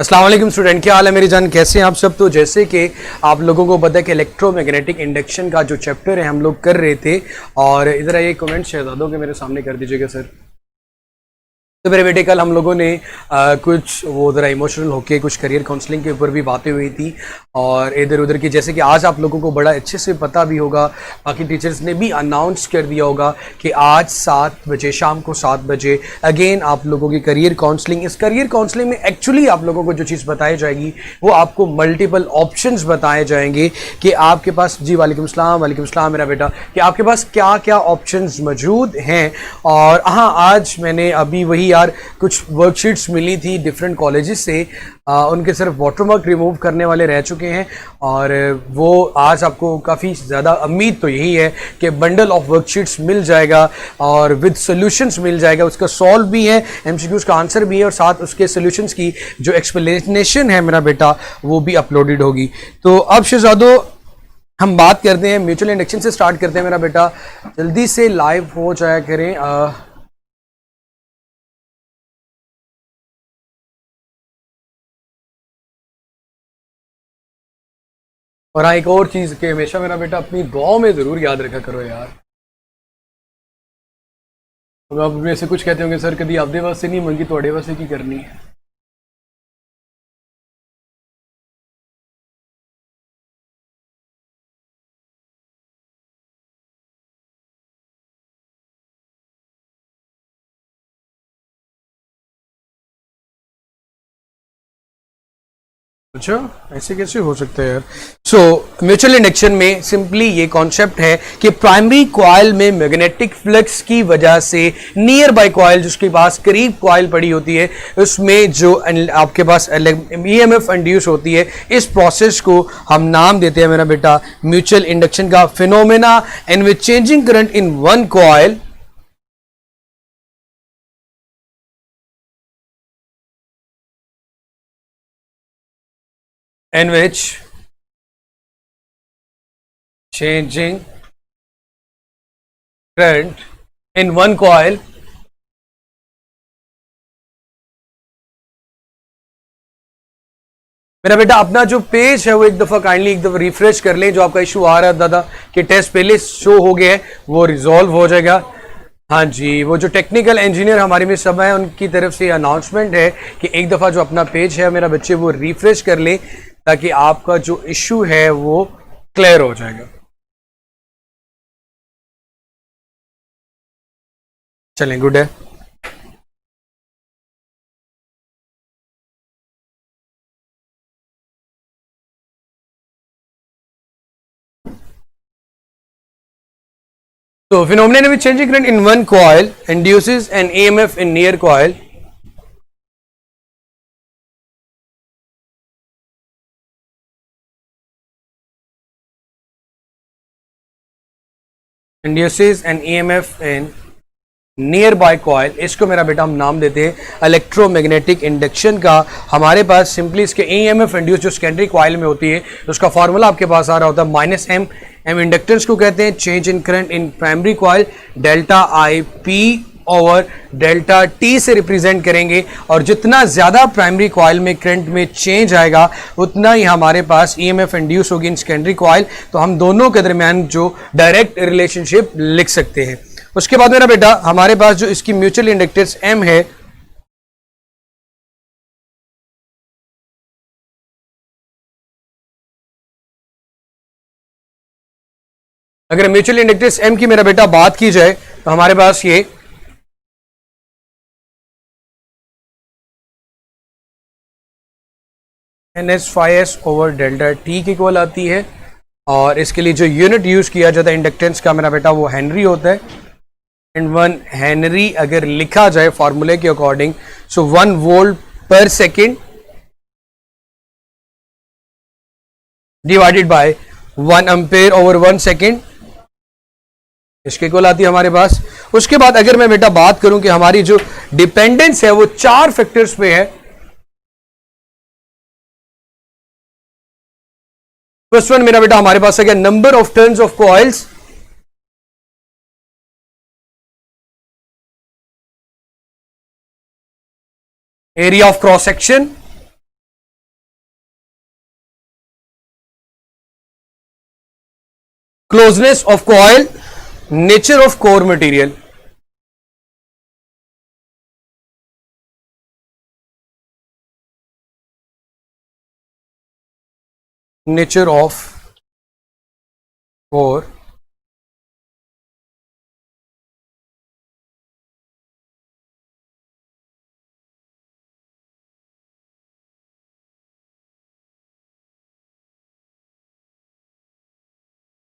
अस्सलाम वालेकुम स्टूडेंट, क्या हाल है मेरी जान, कैसे हैं आप सब। तो जैसे कि आप लोगों को पता है कि इलेक्ट्रोमैग्नेटिक इंडक्शन का जो चैप्टर है हम लोग कर रहे थे। और इधर आइए कमेंट शहजादों के मेरे सामने कर दीजिएगा सर। तो मेरे बेटे कल हम लोगों ने कुछ वो ज़रा इमोशनल होके कुछ करियर काउंसलिंग के ऊपर भी बातें हुई थी और इधर उधर की, जैसे कि आज आप लोगों को बड़ा अच्छे से पता भी होगा, बाकी टीचर्स ने भी अनाउंस कर दिया होगा कि आज 7 बजे, शाम को 7 बजे अगेन आप लोगों की करियर काउंसलिंग। इस करियर काउंसलिंग में एक्चुअली आप लोगों को जो चीज़ बताई जाएगी वो आपको मल्टीपल ऑप्शंस बताए जाएंगे कि आपके पास, जी वालेकुम सलाम मेरा बेटा, कि आपके पास क्या क्या ऑप्शंस मौजूद हैं। और हाँ, आज मैंने अभी वही यार कुछ वर्कशीट्स मिली थी डिफरेंट कॉलेजेस से, उनके सिर्फ वाटरमार्क रिमूव करने वाले रह चुके हैं और वो आज आपको काफ़ी ज़्यादा उम्मीद तो यही है कि बंडल ऑफ वर्कशीट्स मिल जाएगा और विद सॉल्यूशंस मिल जाएगा। उसका सॉल्व भी है, एमसीक्यूज का आंसर भी है और साथ उसके सॉल्यूशंस की जो एक्सप्लेनेशन है मेरा बेटा वो भी अपलोडेड होगी। तो अब शहजादों हम बात करते हैं म्यूचुअल इंडक्शन से स्टार्ट करते हैं मेरा बेटा, जल्दी से लाइव हो जाया करें। और हाँ, एक और चीज़ कि हमेशा मेरा बेटा अपनी दुआओं में ज़रूर याद रखा करो यार। तो आप में से कुछ कहते होंगे सर कभी आपदे वास्ते नहीं मंगी थोड़े वास्ते की करनी है। अच्छा, ऐसे कैसे हो सकता है यार। सो म्यूचुअल इंडक्शन में सिंपली ये कॉन्सेप्ट है कि प्राइमरी कॉइल में मैग्नेटिक फ्लक्स की वजह से नियर बाय कॉइल, जिसके पास करीब कॉइल पड़ी होती है, उसमें जो आपके पास ईएमएफ इंड्यूस होती है, इस प्रोसेस को हम नाम देते हैं मेरा बेटा म्यूचुअल इंडक्शन का phenomena. And with changing current in one coil, in which changing current in one coil मेरा बेटा अपना जो पेज है वो एक दफ़ा काइंडली एक दफ़ा रिफ्रेश कर लें। जो आपका इशू आ रहा है दादा कि टेस्ट पहले शो हो गया है वो रिजॉल्व हो जाएगा। हाँ जी, वो जो टेक्निकल इंजीनियर हमारे में सब है उनकी तरफ से अनाउंसमेंट है कि एक दफ़ा जो अपना पेज है मेरा बच्चे वो रिफ्रेश कर लें ताकि आपका जो इशू है वो क्लियर हो जाएगा। चलें, गुड है। So phenomenon with changing current in one coil induces an EMF in near coil. Induces an EMF in near by coil. इसको मेरा बेटा हम नाम देते हैं इलेक्ट्रोमैग्नेटिक इंडक्शन का। हमारे पास सिंपली इसके ईएमएफ इंड्यूस जो सेकेंडरी कॉइल में होती है उसका फॉर्मूला आपके पास आ रहा होता है माइनस एम। एम इंडक्टेंस को कहते हैं change in current in primary coil, delta I P over delta T से रिप्रेजेंट करेंगे। और जितना ज्यादा प्राइमरी कॉइल में करंट में चेंज आएगा उतना ही हमारे पास ईएमएफ इंड्यूस होगी इन सेकेंडरी कॉइल। तो हम दोनों के दरमियान जो डायरेक्ट रिलेशनशिप लिख सकते हैं। उसके बाद मेरा बेटा हमारे पास जो इसकी म्यूचुअल इंडक्टेंस एम है, अगर म्यूचुअल इंडक्टेंस एम की मेरा बेटा बात की जाए तो हमारे पास ये NS/S ओवर डेल्टा टी की इक्वल आती है। और इसके लिए जो यूनिट यूज किया जाता है इंडक्टेंस का मेरा बेटा वो हेनरी होता है। एंड 1 हेनरी अगर लिखा जाए फॉर्मूले के अकॉर्डिंग, सो 1 वोल्ट पर second divided by 1 ampere over 1 second, इसके इक्वल आती है हमारे पास। उसके बाद अगर मैं बेटा बात करूं कि हमारी जो डिपेंडेंस है वो 4 फैक्टर्स पे है। फर्स्ट वन मेरा बेटा हमारे पास है क्या, number of turns of coils, area of cross section, closeness of coil, nature of core material. Nature of core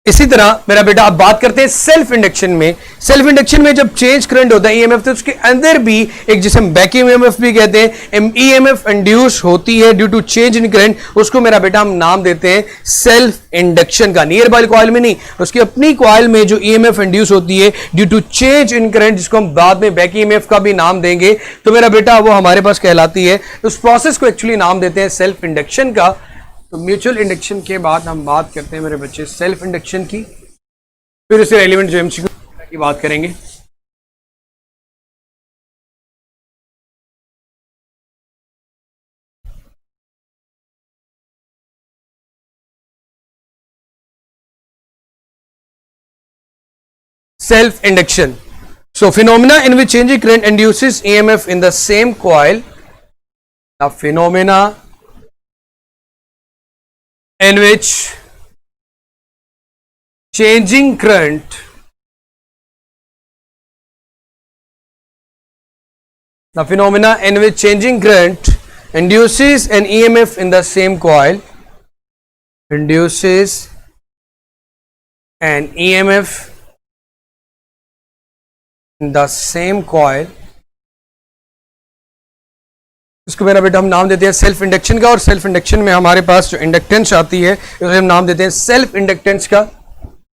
इसी तरह मेरा बेटा आप बात करते हैं सेल्फ इंडक्शन में। सेल्फ इंडक्शन में जब चेंज करंट होता है ईएमएफ, तो उसके अंदर भी एक जिसे हम बैक ईएमएफ भी कहते हैं, ईएमएफ इंड्यूस होती है due to change in current, उसको मेरा बेटा हम नाम देते हैं सेल्फ इंडक्शन का। नियर बाय कॉइल में नहीं, उसकी अपनी कॉइल में जो ईएमएफ इंड्यूस होती है due to change in current, जिसको हम बाद में बैक ईएमएफ का भी नाम देंगे, तो मेरा बेटा वो हमारे पास कहलाती है। उस प्रोसेस को एक्चुअली नाम देते हैं सेल्फ इंडक्शन का। तो म्यूचुअल इंडक्शन के बाद हम बात करते हैं मेरे बच्चे सेल्फ इंडक्शन की, फिर इससे एलिमेंट जो एमसीक्यू की बात करेंगे। Self induction, so phenomena in which changing current induces EMF in the same coil, the phenomena in which changing current induces an EMF in the same coil, induces an EMF in the same coil, इसको मेरा बेटा हम नाम देते हैं self induction का। और self induction में हमारे पास जो इंडक्टेंस आती है उसे हम नाम देते हैं सेल्फ इंडक्टेंस का।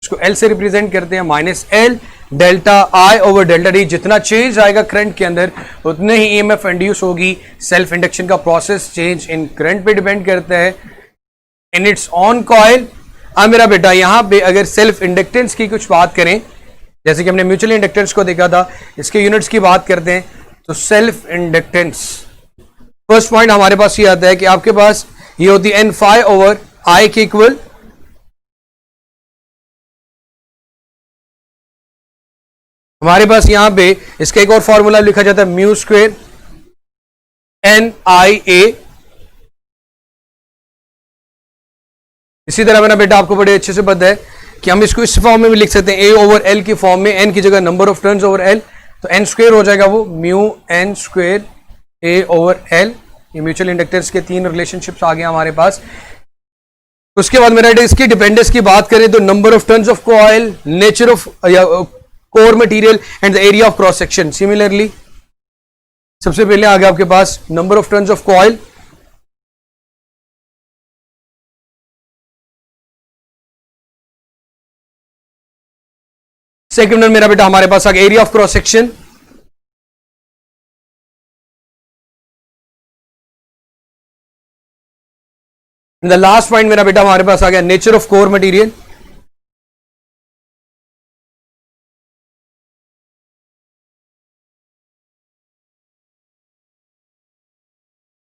इसको एल से रिप्रेजेंट करते हैं, माइनस एल डेल्टा आई ओवर डेल्टा डी। जितना चेंज आएगा करंट के अंदर उतने ही ईएमएफ इंड्यूस होगी। सेल्फ इंडक्शन का प्रोसेस चेंज इन करंट पे डिपेंड करता है इन इट्स ऑन कॉइल। अब मेरा बेटा यहां पे अगर सेल्फ इंडक्टेंस की कुछ बात करें, जैसे कि हमने म्यूचुअल इंडक्टेंस को देखा था, इसके यूनिट्स की बात करते हैं, तो सेल्फ इंडक्टेंस फर्स्ट पॉइंट हमारे पास ये आता है कि आपके पास ये होती है एन फाई ओवर आई के इक्वल। हमारे पास यहां पे इसका एक और फॉर्मूला लिखा जाता है म्यू स्क्वेयर एन आई ए। इसी तरह मेरा बेटा आपको बड़े अच्छे से पता है कि हम इसको इस फॉर्म में भी लिख सकते हैं, ए ओवर एल की फॉर्म में, एन की जगह number of turns over L, तो एन स्क्वेयर हो जाएगा वो mu N square A over L. ये म्यूचुअल इंडक्टेंस के तीन रिलेशनशिप्स आ गए हमारे पास। उसके बाद मेरा इसकी डिपेंडेंस की बात करें तो number of turns of coil, nature of core material and the area of cross section. Similarly सबसे पहले आ गया आपके पास number of turns of coil, second में मेरा बेटा हमारे पास आ गया area of cross section, the last point मेरा बेटा हमारे पास आ गया नेचर ऑफ कोर मटेरियल।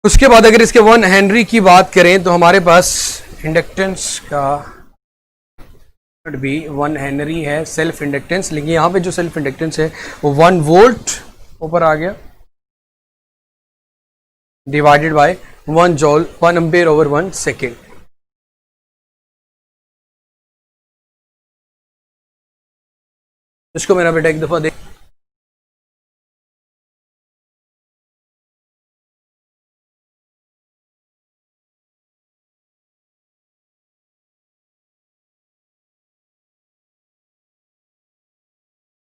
उसके बाद अगर इसके 1 हेनरी की बात करें तो हमारे पास इंडक्टेंस का भी 1 हेनरी है सेल्फ इंडक्टेंस, लेकिन यहां पे जो सेल्फ इंडक्टेंस है वो 1 वोल्ट ऊपर आ गया divided by 1 जॉल 1 ampere over 1 second. इसको मेरा बेटा एक दफा देख,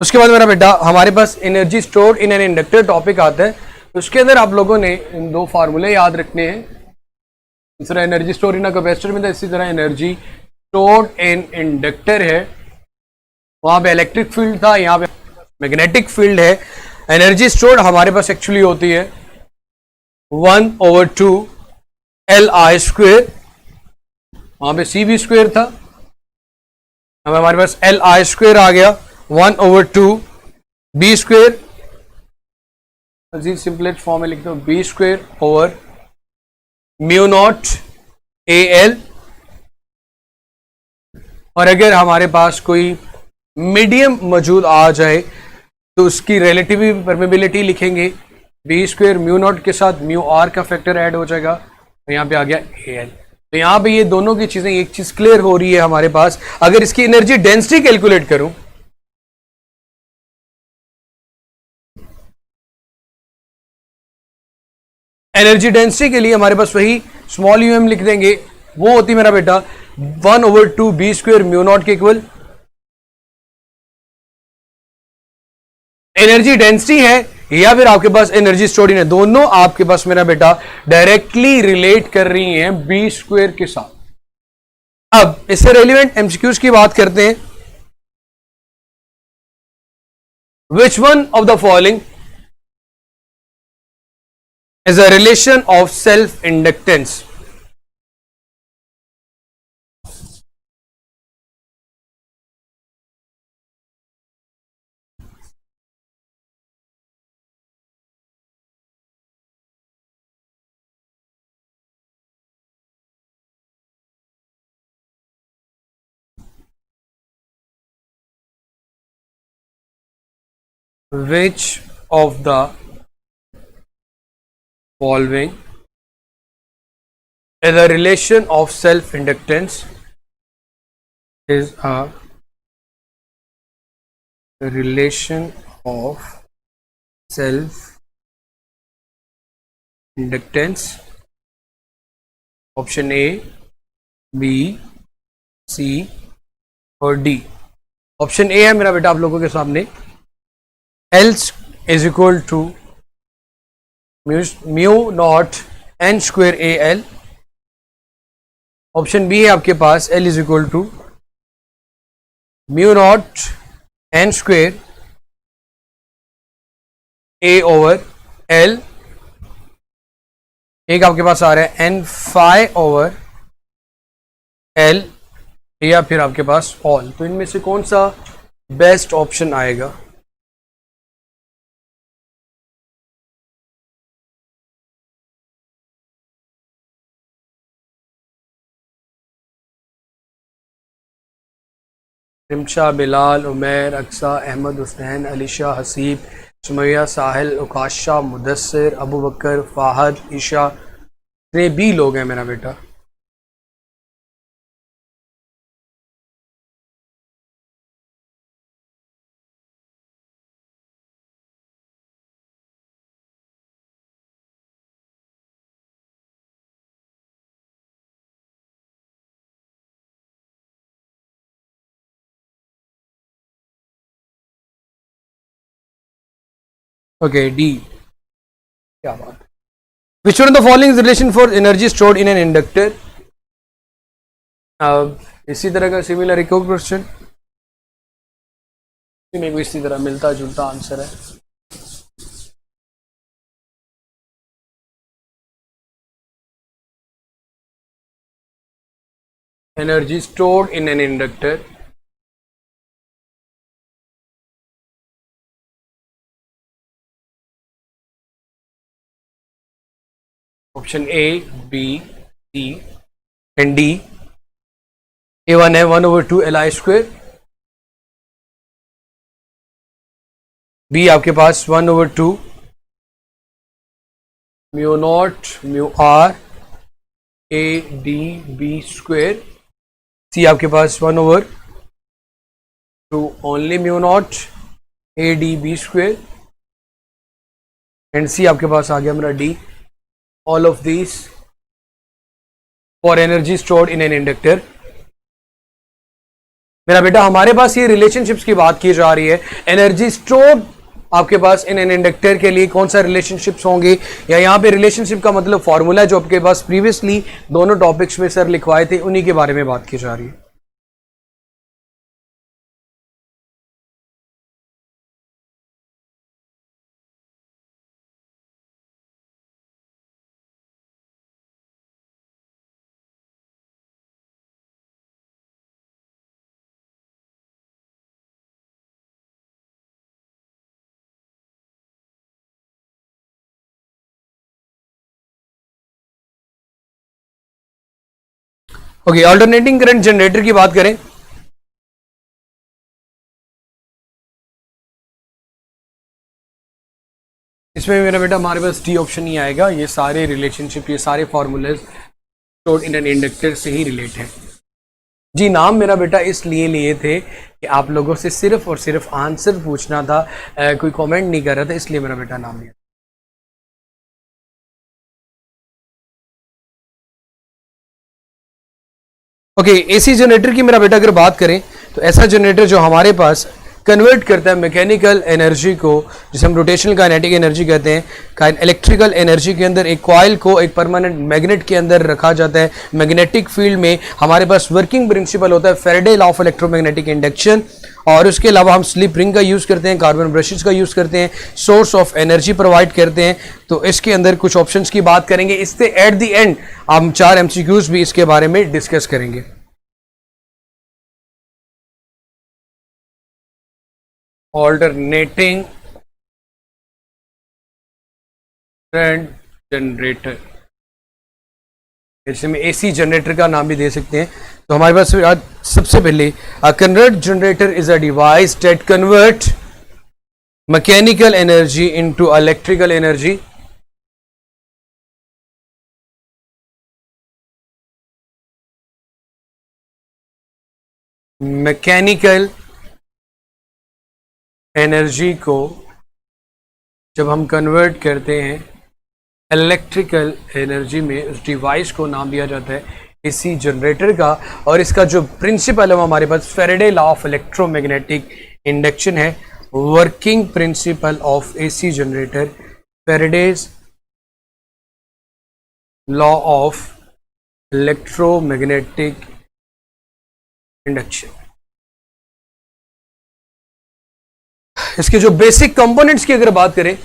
उसके बाद मेरा बेटा हमारे पास energy stored in an inductor topic आता है। उसके अंदर आप लोगों ने इन 2 फार्मूले याद रखने हैं। इस तरह एनर्जी स्टोर इन कैपेसिटर में था, इसी तरह एनर्जी स्टोर्ड इन इंडक्टर है। वहां पे इलेक्ट्रिक फील्ड था, यहाँ पे मैग्नेटिक फील्ड है। एनर्जी स्टोर्ड हमारे पास एक्चुअली होती है 1/2 LI स्क्वेयर, वहां पे CV स्क्वेयर था, अब हमारे पास LI स्क्वेयर आ गया 1/2 B स्क्वेयर। सिंपलेस्ट फॉर्म में लिखते हो B square over mu naught AL। और अगर हमारे पास कोई मीडियम मौजूद आ जाए तो उसकी रिलेटिव परमेबिलिटी लिखेंगे बी स्क्वायर म्यू नॉट के साथ म्यू आर का फैक्टर ऐड हो जाएगा, तो यहाँ पे आ गया ए एल। तो यहाँ पे ये दोनों की चीजें, एक चीज क्लियर हो रही है हमारे पास। अगर इसकी एनर्जी डेंसिटी कैलकुलेट करूं, एनर्जी डेंसिटी के लिए हमारे पास वही स्मॉल यूएम लिख देंगे, वो होती मेरा बेटा 1/2 बी स्क्वायर म्यू नॉट के इक्वल। एनर्जी डेंसिटी है या फिर आपके पास एनर्जी स्टोर्ड इन है, दोनों आपके पास मेरा बेटा डायरेक्टली रिलेट कर रही हैं बी स्क्वायर के साथ। अब इससे रेलिवेंट एमसीक्यूज की बात करते हैं। Which one of the following is a relation of self inductance? Which of the following is a relation of self inductance? Is a relation of self inductance? Option A, B, C और D। Option A है मेरा बेटा आप लोगों के सामने, L is equal to mu naught N square A L. Option B है आपके पास L is equal to mu naught N square A over L. एक आपके पास आ रहा है एन फाई ओवर एल, या फिर आपके पास ऑल। तो इनमें से कौन सा बेस्ट ऑप्शन आएगा? रिमशा, बिलाल, उमैर, अक्सा, अहमद, हुसैन, अलीशा, हसीब, सुमैया, साहिल, उकाशा, मुदस्सिर, अबू बकर, फाहद, ईशा, ये भी लोग हैं मेरा बेटा। ओके डी, क्या बात है। Which one of the following relation for energy stored in an inductor? अब इसी तरह का सिमिलर एक और क्वेश्चन में भी इसी तरह मिलता जुलता आंसर है। Energy stored in an inductor, option A, B, C and D. A1 है 1/2 Li स्क्वेयर, बी आपके पास 1/2 mu naught mu R A D B square, C आपके पास 1/2 only mu naught A D B square, and C आपके पास आ गया मेरा D, all of these for energy stored in an inductor. मेरा बेटा हमारे पास ये रिलेशनशिप्स की बात की जा रही है। एनर्जी स्टोर्ड आपके पास इन एन इंडक्टर के लिए कौन सा रिलेशनशिप्स होंगे, या यहाँ पे रिलेशनशिप का मतलब फॉर्मूला जो आपके पास प्रीवियसली दोनों टॉपिक्स में सर लिखवाए थे, उन्हीं के बारे में बात की जा रही है। ओके, अल्टरनेटिंग करंट जनरेटर की बात करें इसमें मेरा बेटा हमारे पास डी ऑप्शन ही आएगा। ये सारे रिलेशनशिप, ये सारे फॉर्मूले स्टोर्ड इन एन इंडक्टर से ही रिलेट है जी। नाम मेरा बेटा इसलिए लिए थे कि आप लोगों से सिर्फ और सिर्फ आंसर पूछना था, कोई कमेंट नहीं कर रहा था, इसलिए मेरा बेटा नाम लिया। ओके, एसी जनरेटर की मेरा बेटा अगर बात करें तो ऐसा जनरेटर जो हमारे पास कन्वर्ट करता है मैकेनिकल एनर्जी को, जिसे हम रोटेशनल काइनेटिक एनर्जी कहते हैं, इलेक्ट्रिकल एनर्जी के अंदर एक कॉइल को एक परमानेंट मैग्नेट के अंदर रखा जाता है। मैग्नेटिक फील्ड में हमारे पास वर्किंग प्रिंसिपल होता है Faraday law of electromagnetic induction, और उसके अलावा हम स्लिप रिंग का यूज़ करते हैं, कार्बन ब्रशेस का यूज़ करते हैं, सोर्स ऑफ एनर्जी प्रोवाइड करते हैं। तो इसके अंदर कुछ ऑप्शंस की बात करेंगे, इससे एट द एंड हम 4 एमसीक्यूज भी इसके बारे में डिस्कस करेंगे। ऑल्टरनेटिंग करंट जनरेटर, जैसे में एसी जनरेटर का नाम भी दे सकते हैं। तो हमारे पास आज सबसे पहले convert generator is a device that convert mechanical energy into electrical energy. Mechanical energy को जब हम कन्वर्ट करते हैं इलेक्ट्रिकल एनर्जी में, उस डिवाइस को नाम दिया जाता है एसी जनरेटर का। और इसका जो प्रिंसिपल है वो हमारे पास Faraday law of electromagnetic induction है। Working principle of AC generator, Faraday's law of electromagnetic induction. इसके जो बेसिक कंपोनेंट्स की अगर बात करें,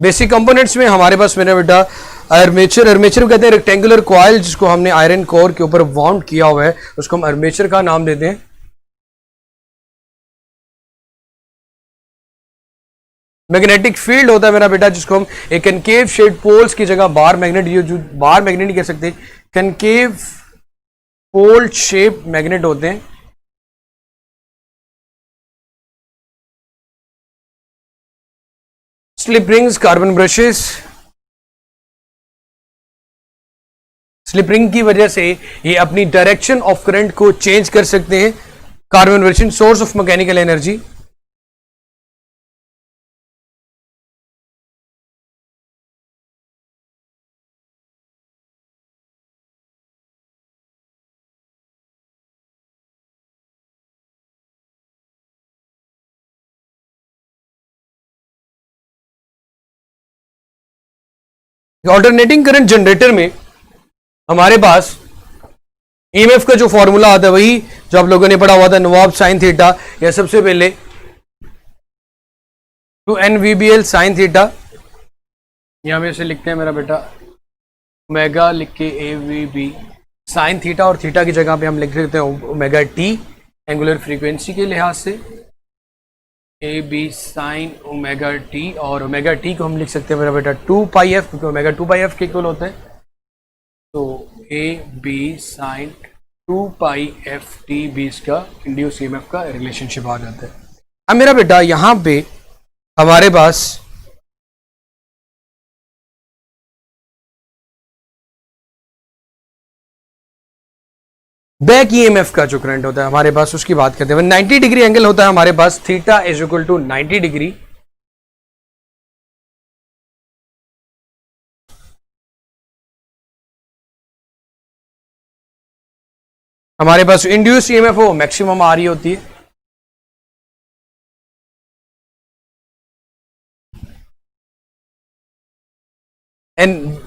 बेसिक कंपोनेंट्स में हमारे पास मेरा बेटा आर्मेचर, आर्मेचर कहते हैं रेक्टेंगुलर कॉइल जिसको हमने आयरन कोर के ऊपर वाउंड किया हुआ है, उसको हम आर्मेचर का नाम देते हैं। मैग्नेटिक फील्ड होता है मेरा बेटा जिसको हम एक कनकेव शेड पोल्स की जगह बार मैग्नेट, ये जो बार मैग्नेट नहीं कह सकते, कनकेव पोल शेप मैग्नेट होते हैं। Slip rings, carbon brushes, slip ring की वजह से ये अपनी डायरेक्शन ऑफ करंट को चेंज कर सकते हैं। Carbon brushes source of mechanical energy. Alternating current generator में हमारे पास ईएमएफ का जो फॉर्मूला आता है वही जो आप लोगों ने पढ़ा हुआ था, नवाब साइन थीटा, या सबसे पहले 2 NVBL साइन थीटा, यहां में से लिखते हैं मेरा बेटा ओमेगा लिख के AVB साइन थीटा, और थीटा की जगह पे हम लिख देते हैं ओमेगा टी एंगुलर फ्रीक्वेंसी के लिहाज से, AB साइन ओमेगा टी, और ओमेगा टी को हम लिख सकते हैं मेरा बेटा 2 पाई एफ, क्योंकि ओमेगा 2 पाई एफ के इक्वल होता है। तो AB साइन 2 पाई एफ टी भी इसका इंड्यूस ईएमएफ का रिलेशनशिप आ जाता है। अब मेरा बेटा यहां पे हमारे पास बैक ईएमएफ का जो करंट होता है हमारे पास उसकी बात करते हैं। 90 डिग्री एंगल होता है हमारे पास, theta is equal to 90 degree. हमारे पास इंड्यूस ईएमएफ हो मैक्सिमम आ रही होती है। एंड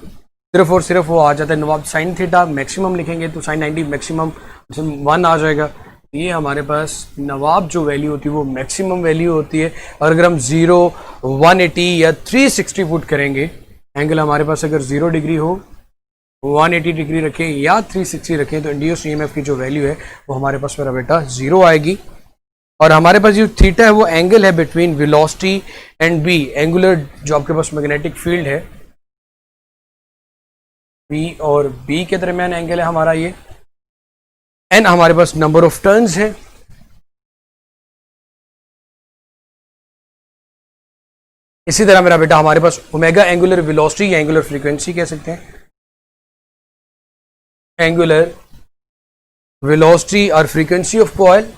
सिर्फ वो आ जाता है नवाब साइन थीटा, मैक्सिमम लिखेंगे तो साइन 90 मैक्सिमम 1 आ जाएगा। ये हमारे पास नवाब जो वैल्यू होती है वो मैक्सिमम वैल्यू होती है। और अगर हम 0, 180 या 360 पुट करेंगे, एंगल हमारे पास अगर 0 डिग्री हो, 180 डिग्री रखें या 360 रखें, तो इंड्यूस ईएमएफ की जो वैल्यू है वो हमारे पास मेरा बेटा 0 आएगी। और हमारे पास जो थीटा है वो एंगल है between velocity and B, angular जो आपके पास मैग्नेटिक फील्ड है बी और बी के दरमियान एंगल है हमारा ये। एन हमारे पास नंबर ऑफ टर्न्स है। इसी तरह मेरा बेटा हमारे पास ओमेगा एंगुलर वेलोसिटी या एंगुलर फ्रीक्वेंसी कह सकते हैं, एंगुलर वेलोसिटी और फ्रीक्वेंसी ऑफ कॉइल।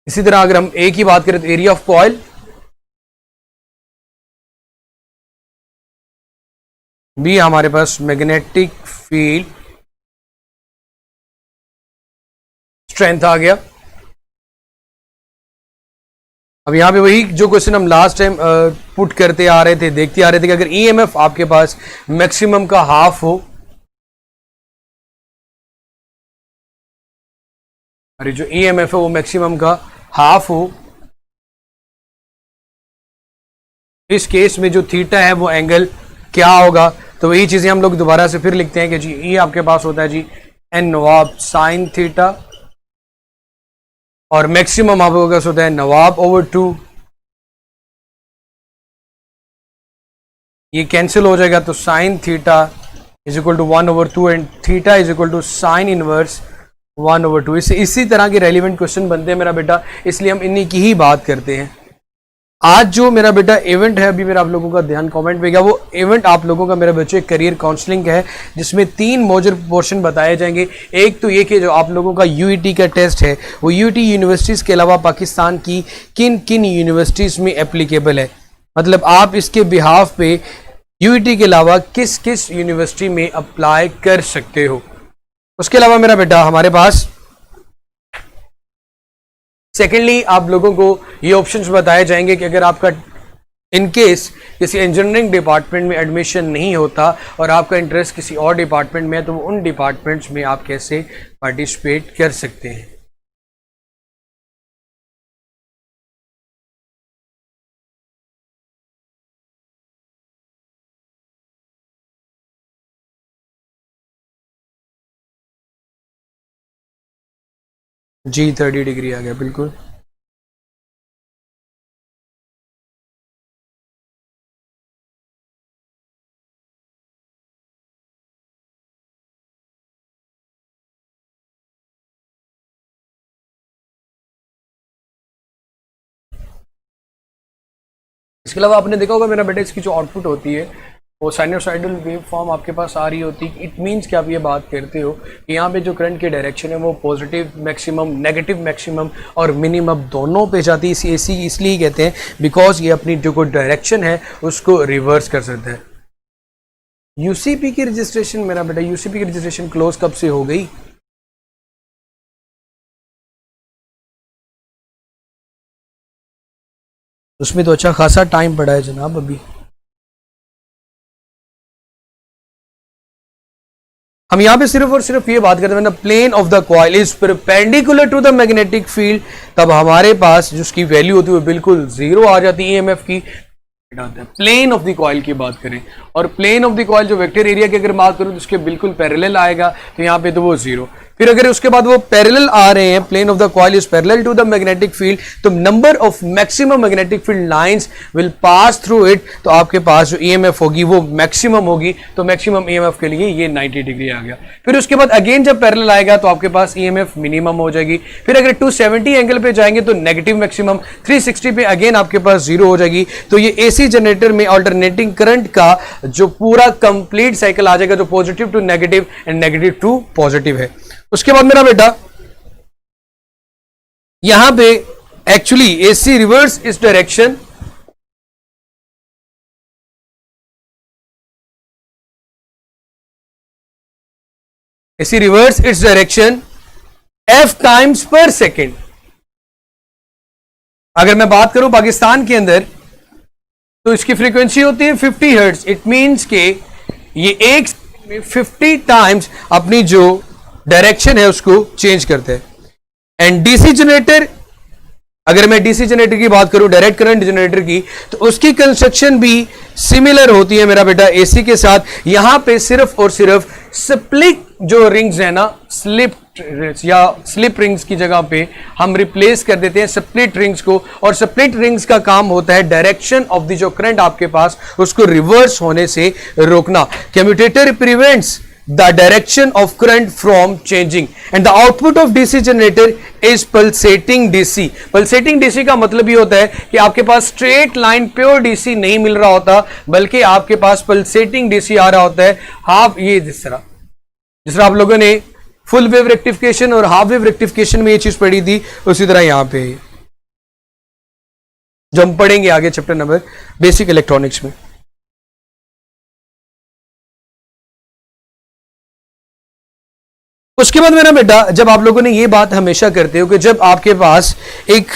इसी तरह अगर हम ए की बात करें तो एरिया ऑफ कॉइल, बी हमारे पास मैग्नेटिक फील्ड स्ट्रेंथ आ गया। अब यहां पे वही जो क्वेश्चन हम लास्ट टाइम पुट करते आ रहे थे, देखते आ रहे थे कि अगर ईएमएफ आपके पास मैक्सिमम का हाफ हो, अरे जो ईएमएफ है वो मैक्सिमम का हाफ हो, इस केस में जो थीटा है वो एंगल क्या होगा। तो वही चीजें हम लोग दोबारा से फिर लिखते हैं कि जी ये आपके पास होता है जी एन नवाब साइन थीटा, और मैक्सिमम आपके पास होता है नवाब ओवर 2। ये कैंसिल हो जाएगा तो sine theta is equal to 1/2 and theta is equal to sine inverse 1/2। इसी तरह के रेलिवेंट क्वेश्चन बनते हैं मेरा बेटा, इसलिए हम इन्हीं की ही बात करते हैं। आज जो मेरा बेटा इवेंट है, अभी मेरा आप लोगों का ध्यान कमेंट पे गया, वो इवेंट आप लोगों का मेरे बच्चे करियर काउंसलिंग है, जिसमें 3 मेजर पोर्शन बताए जाएंगे। एक तो ये कि जो आप लोगों का यूईटी का टेस्ट है वो यूईटी यूनिवर्सिटीज के अलावा पाकिस्तान की किन किन यूनिवर्सिटीज में एप्लीकेबल है, मतलब आप इसके बिहाफ पे यूईटी के अलावा किस किस यूनिवर्सिटी में अप्लाई कर सकते हो। उसके अलावा मेरा बेटा हमारे पास सेकेंडली आप लोगों को ये ऑप्शंस बताए जाएंगे कि अगर आपका इनकेस किसी इंजीनियरिंग डिपार्टमेंट में एडमिशन नहीं होता और आपका इंटरेस्ट किसी और डिपार्टमेंट में है, तो उन डिपार्टमेंट्स में आप कैसे पार्टिसिपेट कर सकते हैं। जी 30 डिग्री आ गया, बिल्कुल। इसके अलावा आपने देखा होगा मेरा बेटा, इसकी जो आउटपुट होती है वो साइनोसॉइडल वेव फॉर्म आपके पास आ रही होती है। इट मीन्स कि आप ये बात करते हो कि यहाँ पे जो करंट की डायरेक्शन है वो पॉजिटिव मैक्सिमम, नेगेटिव मैक्सिमम और मिनिमम दोनों पे जाती है। इसी इसलिए कहते हैं बिकॉज ये अपनी जो कोई डायरेक्शन है उसको रिवर्स कर सकता है। यूसीपी की रजिस्ट्रेशन मेरा बेटा, यूसीपी की रजिस्ट्रेशन क्लोज कब से हो गई? उसमें तो अच्छा खासा टाइम पड़ा है जनाब अभी। हम यहां पे सिर्फ और सिर्फ ये बात करते हैं ना, plane of the coil is perpendicular to the magnetic field, तब हमारे पास जिसकी वैल्यू होती है वो बिल्कुल 0 आ जाती है ईएमएफ की। प्लेन ऑफ द कॉइल की बात करें, और प्लेन ऑफ द कॉइल जो वेक्टर एरिया की अगर बात करूं तो उसके बिल्कुल पैरेलल आएगा, तो यहां पे तो वो 0। फिर अगर उसके बाद वो पैरेलल आ रहे हैं, plane of the coil is parallel to the magnetic field, तो number of maximum magnetic field lines will pass through it, तो आपके पास जो ईएमएफ होगी वो मैक्सिमम होगी। तो मैक्सिमम ईएमएफ के लिए ये 90 डिग्री आ गया। फिर उसके बाद अगेन जब पैरेलल आएगा तो आपके पास ईएमएफ मिनिमम हो जाएगी। फिर अगर 270 एंगल पे जाएंगे तो नेगेटिव मैक्सिमम, 360 पे अगेन आपके पास 0 हो जाएगी। तो ये एसी जनरेटर में अल्टरनेटिंग करंट का जो पूरा कंप्लीट साइकिल आ जाएगा, जो positive to negative and negative to positive है। उसके बाद मेरा बेटा यहां पे एक्चुअली एसी रिवर्स इस direction, AC reverse its direction f times per second. अगर मैं बात करूं पाकिस्तान के अंदर तो इसकी फ्रीक्वेंसी होती है 50 हर्ट्ज। इट मींस के ये एक में 50 टाइम्स अपनी जो डायरेक्शन है उसको चेंज करते हैं। एंड डीसी जनरेटर, अगर मैं डीसी जनरेटर की बात करूं, डायरेक्ट करंट जनरेटर की, तो उसकी कंस्ट्रक्शन भी सिमिलर होती है मेरा बेटा एसी के साथ। यहां पे सिर्फ और सिर्फ स्प्लिट जो रिंग्स है ना, स्लिप या स्लिप रिंग्स की जगह पे हम रिप्लेस कर देते हैं स्प्लिट रिंग्स को, और स्प्लिट रिंग्स का काम होता है डायरेक्शन ऑफ द जो करंट आपके पास उसको रिवर्स होने से रोकना। Commutator prevents the direction of current from changing and the output of DC generator is pulsating DC। pulsating DC का मतलब ये होता है कि आपके पास स्ट्रेट लाइन प्योर DC नहीं मिल रहा होता, बल्कि आपके पास pulsating DC आ रहा होता है। हाफ ये जिस तरह आप लोगों ने फुल वेव रेक्टिफिकेशन और हाफ वेव रेक्टिफिकेशन में ये चीज पढ़ी थी, उसी तरह यहां पे जो हम पढ़ेंगे आगे चैप्टर नंबर बेसिक इलेक्ट्रॉनिक्स में। उसके बाद मेरा बेटा, जब आप लोगों ने ये बात हमेशा करते हो कि जब आपके पास एक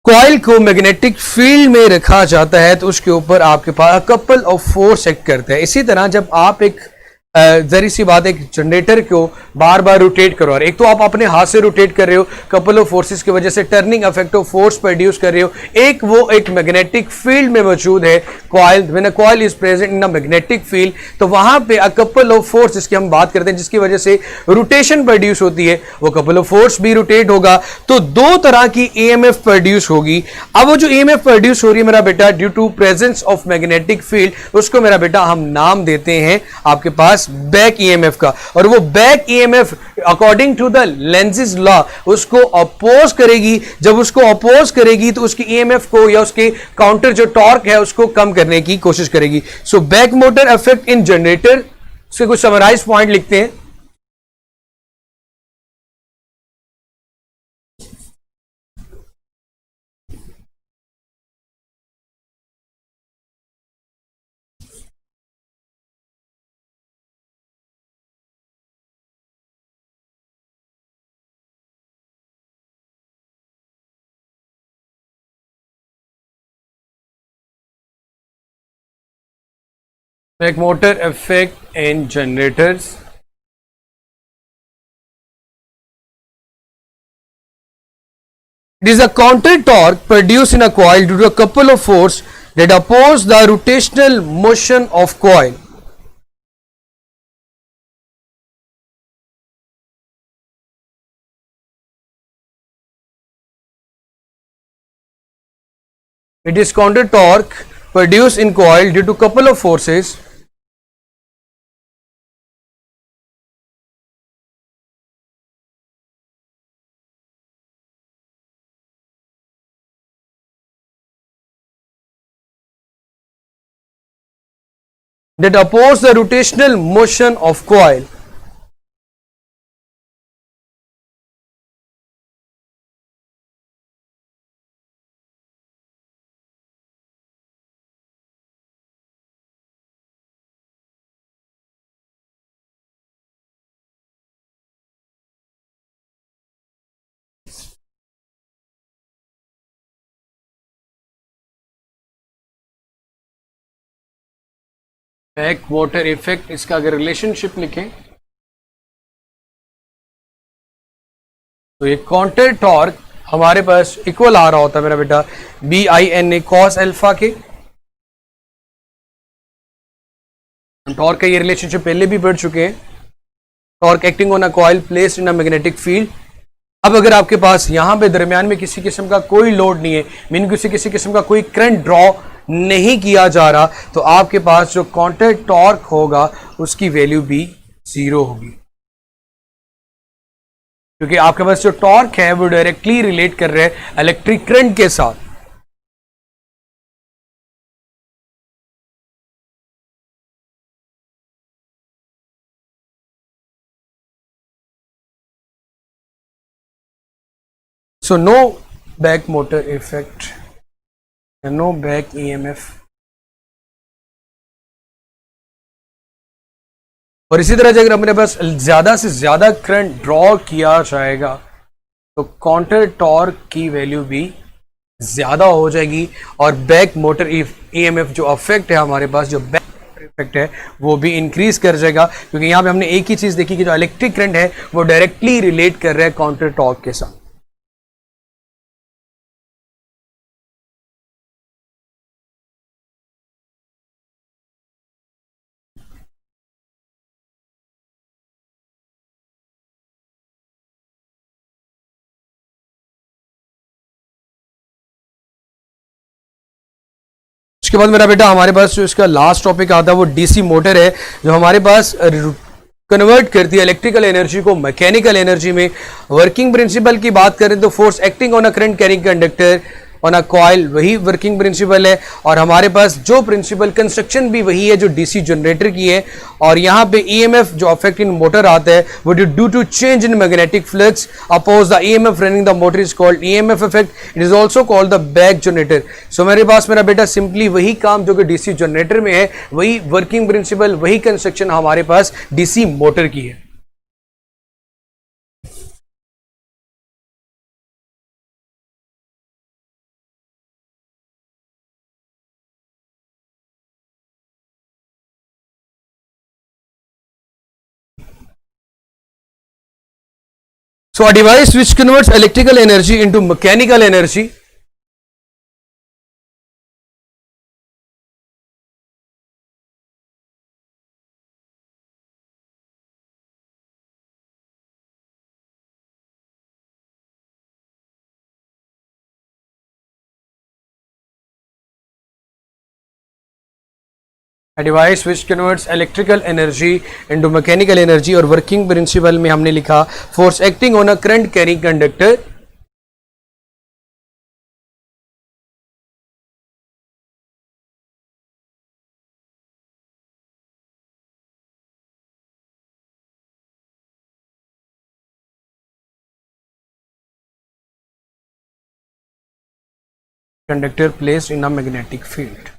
कॉइल को मैग्नेटिक फील्ड में रखा जाता है तो उसके ऊपर आपके पास कपल ऑफ फोर्स एक्ट करता है। इसी तरह जब आप एक जरी सी बात, एक जनरेटर को बार बार रोटेट करो, और एक तो आप अपने हाथ से रोटेट कर रहे हो, कपल ऑफ फोर्सेस की वजह से turning effect of force produce कर रहे हो, एक वो एक मैग्नेटिक फील्ड में मौजूद है coil. When a coil is present in a magnetic field, तो वहां पे अ कपल ऑफ फोर्स जिसकी हम बात करते हैं, जिसकी वजह से रोटेशन प्रोड्यूस होती है, वो कपल ऑफ फोर्स भी रोटेट होगा, तो दो तरह की ईएमएफ प्रोड्यूस होगी। अब वो जो ईएमएफ प्रोड्यूस हो रही है मेरा बेटा due to presence of magnetic field, उसको मेरा बेटा हम नाम देते हैं आपके पास बैक ईएमएफ का। और वो back EMF according to the Lenz's law उसको अपोज करेगी। जब उसको अपोज करेगी तो उसकी ईएमएफ को या उसके काउंटर जो टॉर्क है उसको कम करने की कोशिश करेगी। So back motor effect in generator, उसके कुछ समराइज पॉइंट लिखते हैं। Back motor effect in generators. It is a counter torque produced in a coil due to a couple of forces that oppose the rotational motion of coil. It is counter torque produced in coil due to couple of forces that oppose the rotational motion of coil. Back motor effect, इसका अगर relationship लिखें तो ये counter torque हमारे पास equal आ रहा होता है मेरा बेटा BINA cos अल्फा के। टॉर्क का ये रिलेशनशिप पहले भी पढ़ चुके हैं। Torque acting on a coil placed in a magnetic field. अब अगर आपके पास यहां पे दरमियान में किसी किस्म का कोई लोड नहीं है, मीन किसी किस्म का कोई करंट ड्रॉ नहीं किया जा रहा, तो आपके पास जो काउंटर टॉर्क होगा उसकी वैल्यू भी 0 होगी, क्योंकि आपके पास जो टॉर्क है वो डायरेक्टली रिलेट कर रहे हैं इलेक्ट्रिक करंट के साथ। So no back motor effect and no back EMF। और इसी तरह अगर अपने पास ज्यादा से ज्यादा करंट ड्रॉ किया जाएगा तो काउंटर टॉर्क की वैल्यू भी ज्यादा हो जाएगी, और बैक मोटर EMF जो अफेक्ट है हमारे पास, जो बैक इफेक्ट है वो भी इंक्रीज कर जाएगा, क्योंकि यहां पे हमने एक ही चीज देखी कि जो इलेक्ट्रिक करंट है वो डायरेक्टली रिलेट कर रहा है काउंटर टॉर्क के साथ। उसके बाद मेरा बेटा हमारे पास जो इसका लास्ट टॉपिक आता है वो डीसी मोटर है, जो हमारे पास कन्वर्ट करती है इलेक्ट्रिकल एनर्जी को मैकेनिकल एनर्जी में। वर्किंग प्रिंसिपल की बात करें तो force acting on a current carrying conductor on a coil, वही वर्किंग प्रिंसिपल है। और हमारे पास जो प्रिंसिपल कंस्ट्रक्शन भी वही है जो डीसी जनरेटर की है। और यहाँ पे ईएमएफ जो अफेक्ट इन मोटर आता है वो due to change in magnetic flux oppose the EMF running the motor is called EMF effect, it is also called the back generator. So मेरे पास मेरा बेटा सिंपली वही काम जो कि डीसी जनरेटर में है, वही वर्किंग प्रिंसिपल, वही कंस्ट्रक्शन हमारे पास डीसी मोटर की है। So a device which converts electrical energy into mechanical energy a device which converts electrical energy into mechanical energy, और वर्किंग प्रिंसिपल में हमने लिखा force acting on a current carrying conductor. Conductor placed in a magnetic field.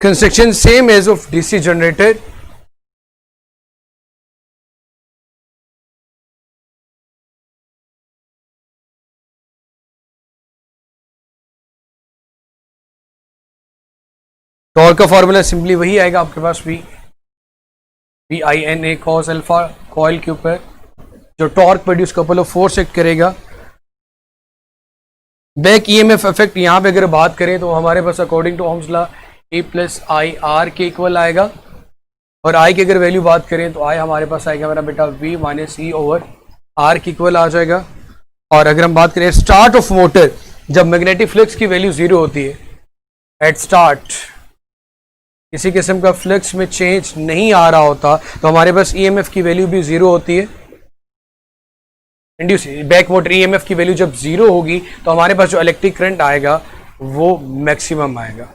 Construction same as of DC generator. Torque का formula simply वही आएगा आपके पास, V I N A cos alpha, coil के ऊपर जो torque produce couple of force act करेगा। Back EMF effect यहाँ पे अगर बात करें तो हमारे पास according to Ohm's law A plus I R के इक्वल आएगा। और आई की अगर वैल्यू बात करें तो आई हमारे पास आएगा मेरा बेटा V minus E over R के इक्वल आ जाएगा। और अगर हम बात करें स्टार्ट ऑफ मोटर, जब मैग्नेटिक फ्लक्स की वैल्यू जीरो होती है, एट स्टार्ट किसी किस्म का फ्लक्स में चेंज नहीं आ रहा होता, तो हमारे पास ईएमएफ की वैल्यू भी जीरो होती है। इंड्यूस बैक मोटर ईएमएफ की वैल्यू जब जीरो होगी तो हमारे पास जो इलेक्ट्रिक करंट आएगा वो मैक्सिमम आएगा।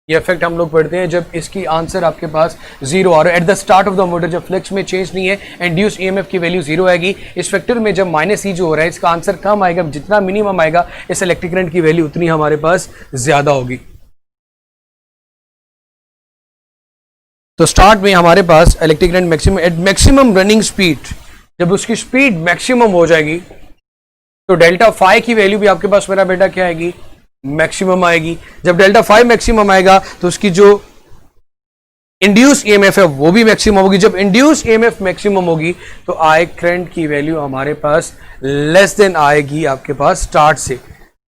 ये इफेक्ट हम लोग पढ़ते हैं जब इसकी आंसर आपके पास जीरो आ रहा है at the start of the motor, जब फ्लक्स में चेंज नहीं है, इंड्यूस ईएमएफ की वैल्यू जीरो आएगी। इस फैक्टर में जब माइनस ई जो हो रहा है इसका आंसर कम आएगा, जितना मिनिमम आएगा इस इलेक्ट्रिक करंट की वैल्यू उतनी हमारे पास ज्यादा होगी। तो स्टार्ट में हमारे पास electric current maximum at maximum running speed, जब उसकी स्पीड मैक्सिमम हो जाएगी तो डेल्टा फाई की वैल्यू भी आपके पास मेरा बेटा क्या आएगी, मैक्सिमम आएगी। जब डेल्टा फाई मैक्सिमम आएगा तो उसकी जो इंड्यूस ईएमएफ है वो भी मैक्सिमम होगी। जब इंड्यूस ईएमएफ मैक्सिमम होगी तो आई करंट की वैल्यू हमारे पास लेस देन आएगी आपके पास स्टार्ट से।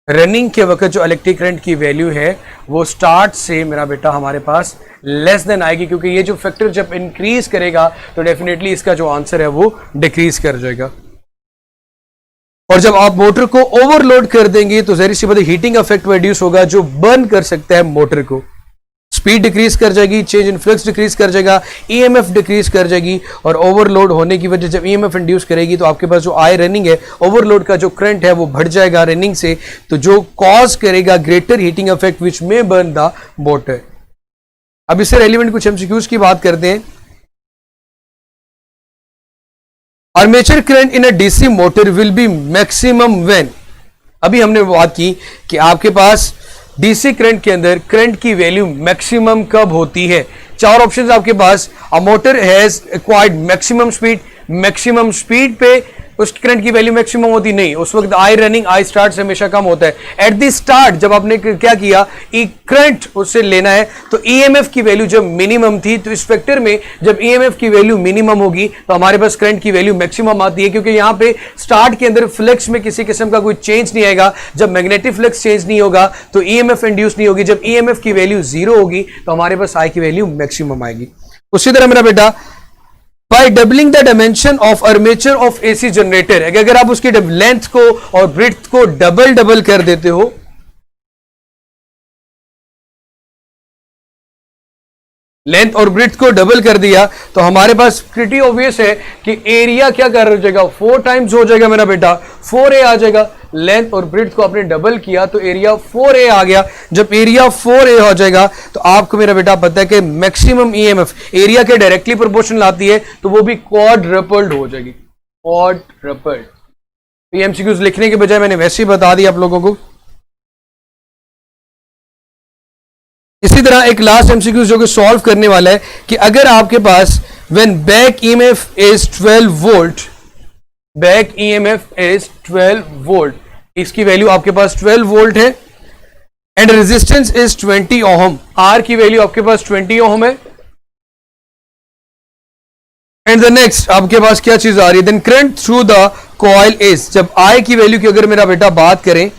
रनिंग के वक्त जो इलेक्ट्रिक करंट की वैल्यू है वो स्टार्ट से मेरा बेटा हमारे पास लेस देन आएगी, क्योंकि ये जो फैक्टर जब इंक्रीज करेगा तो डेफिनेटली इसका जो आंसर है वो डिक्रीज कर जाएगा। और जब आप मोटर को ओवरलोड कर देंगे तो जहरी सी बात हीटिंग इफेक्ट प्रोड्यूस होगा जो बर्न कर सकता है मोटर को। स्पीड डिक्रीज कर जाएगी, चेंज इन फ्लक्स डिक्रीज कर जाएगा, ईएमएफ डिक्रीज कर जाएगी। और ओवरलोड होने की वजह जब ईएमएफ इंड्यूस करेगी तो आपके पास जो आई रनिंग है, ओवरलोड का जो करंट है वो बढ़ जाएगा रनिंग से, तो जो कॉज करेगा greater heating effect which may burn the motor. अब इससे रेलिवेंट कुछ एमसीक्यूज की बात करते हैं। Armature current in a DC motor will be maximum when, अभी हमने बात की कि आपके पास डीसी करंट के अंदर करंट की वैल्यू मैक्सिमम कब होती है। चार ऑप्शंस आपके पास, a motor has acquired maximum speed पे उस करंट की वैल्यू मैक्सिमम होती नहीं, उस वक्त आई रनिंग आई स्टार्ट से हमेशा कम होता है। एट द स्टार्ट जब आपने क्या किया, करंट उससे लेना है तो ईएमएफ की वैल्यू जब मिनिमम थी, तो इस फैक्टर में जब ईएमएफ की वैल्यू मिनिमम होगी तो हमारे पास करंट की वैल्यू मैक्सिमम आती है, क्योंकि यहां पे स्टार्ट के अंदर फ्लक्स में किसी किस्म का कोई चेंज नहीं आएगा। जब मैग्नेटिक फ्लक्स चेंज नहीं होगा तो ईएमएफ इंड्यूस नहीं होगी। जब ईएमएफ की वैल्यू जीरो होगी तो हमारे पास आई की वैल्यू मैक्सिमम आएगी। उसी तरह मेरा बेटा by doubling the dimension of armature of AC generator, अगर आप उसकी लेंथ को और ब्रेड्थ को डबल कर देते हो, लेंथ और ब्रेड्थ को डबल कर दिया, तो हमारे पास प्रीटी ऑब्वियस है कि एरिया क्या कर हो जाएगा, 4 टाइम्स हो जाएगा मेरा बेटा, 4a आ जाएगा। लेंथ और ब्रेड्थ को आपने डबल किया तो एरिया 4a आ गया। जब एरिया 4a हो जाएगा तो आपको मेरा बेटा पता है कि मैक्सिमम ईएमएफ एरिया के डायरेक्टली प्रोपोर्शनल आती है, तो वो भी क्वाड्रपल्ड हो जाएगी, क्वाड्रपल्ड। एमसीक्यूज लिखने के बजाय मैंने वैसे ही बता दिया आप लोगों को। इसी तरह एक लास्ट एमसीक्यू जो कि सॉल्व करने वाला है कि अगर आपके पास when back EMF is 12 volt, back EMF is 12 volt, इसकी वैल्यू आपके पास 12 वोल्ट है, and resistance is 20 ohm, R की वैल्यू आपके पास 20 ओहम है, एंड द नेक्स्ट आपके पास क्या चीज आ रही है, then current through the coil is, जब आई की वैल्यू की अगर मेरा बेटा बात करें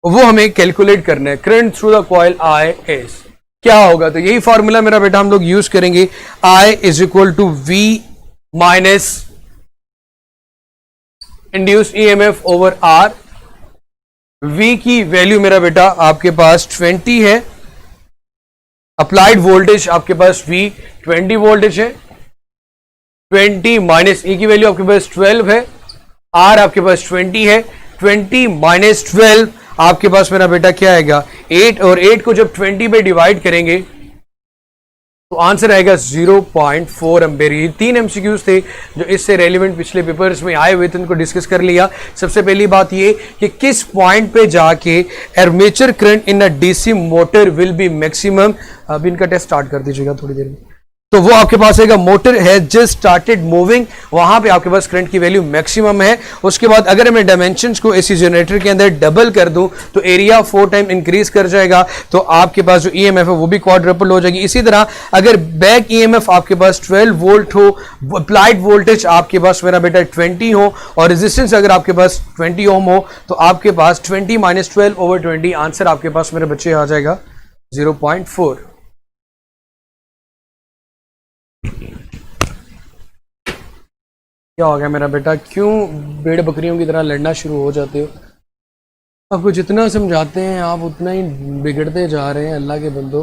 वो हमें कैलकुलेट करना है, current through the coil I is क्या होगा, तो यही फॉर्मूला मेरा बेटा हम लोग यूज करेंगे, I is equal to V minus induced EMF over R. V की वैल्यू मेरा बेटा आपके पास 20 है, अप्लाइड वोल्टेज आपके पास वी 20 वोल्टेज है, 20 माइनस ई की वैल्यू आपके पास 12 है, आर आपके पास 20 है, 20 माइनस 12 आपके पास मेरा बेटा क्या आएगा 8, और 8 को जब 20 पे डिवाइड करेंगे तो आंसर आएगा 0.4 एम्पेयर। ये 3 एमसीक्यूज थे जो इससे रेलिवेंट पिछले पेपर्स में आए हुए थे, उनको डिस्कस कर लिया। सबसे पहली बात ये कि किस पॉइंट पे जाके armature current in a DC motor will be maximum. अब इनका टेस्ट स्टार्ट कर दीजिएगा थोड़ी देर में। तो वो आपके पास आएगा मोटर है जस्ट स्टार्टेड मूविंग, वहां पे आपके पास करंट की वैल्यू मैक्सिमम है। उसके बाद अगर मैं डायमेंशंस को एसी जनरेटर के अंदर डबल कर दूं तो एरिया 4 टाइम इंक्रीज कर जाएगा, तो आपके पास जो ईएमएफ है वो भी क्वाड्रपल हो जाएगी। इसी तरह अगर बैक ईएमएफ आपके पास 12 वोल्ट हो, अप्लाइड वोल्टेज आपके पास मेरा बेटा 20 हो, और रेजिस्टेंस अगर आपके पास 20 ओम हो, तो आपके पास 20 माइनस 12 ओवर 20 आंसर आपके पास मेरे बच्चे आ जाएगा 0.4। क्या हो गया मेरा बेटा, क्यों भेड़ बकरियों की तरह लड़ना शुरू हो जाते हो? आपको जितना समझाते हैं आप उतना ही बिगड़ते जा रहे हैं अल्लाह के बंदो।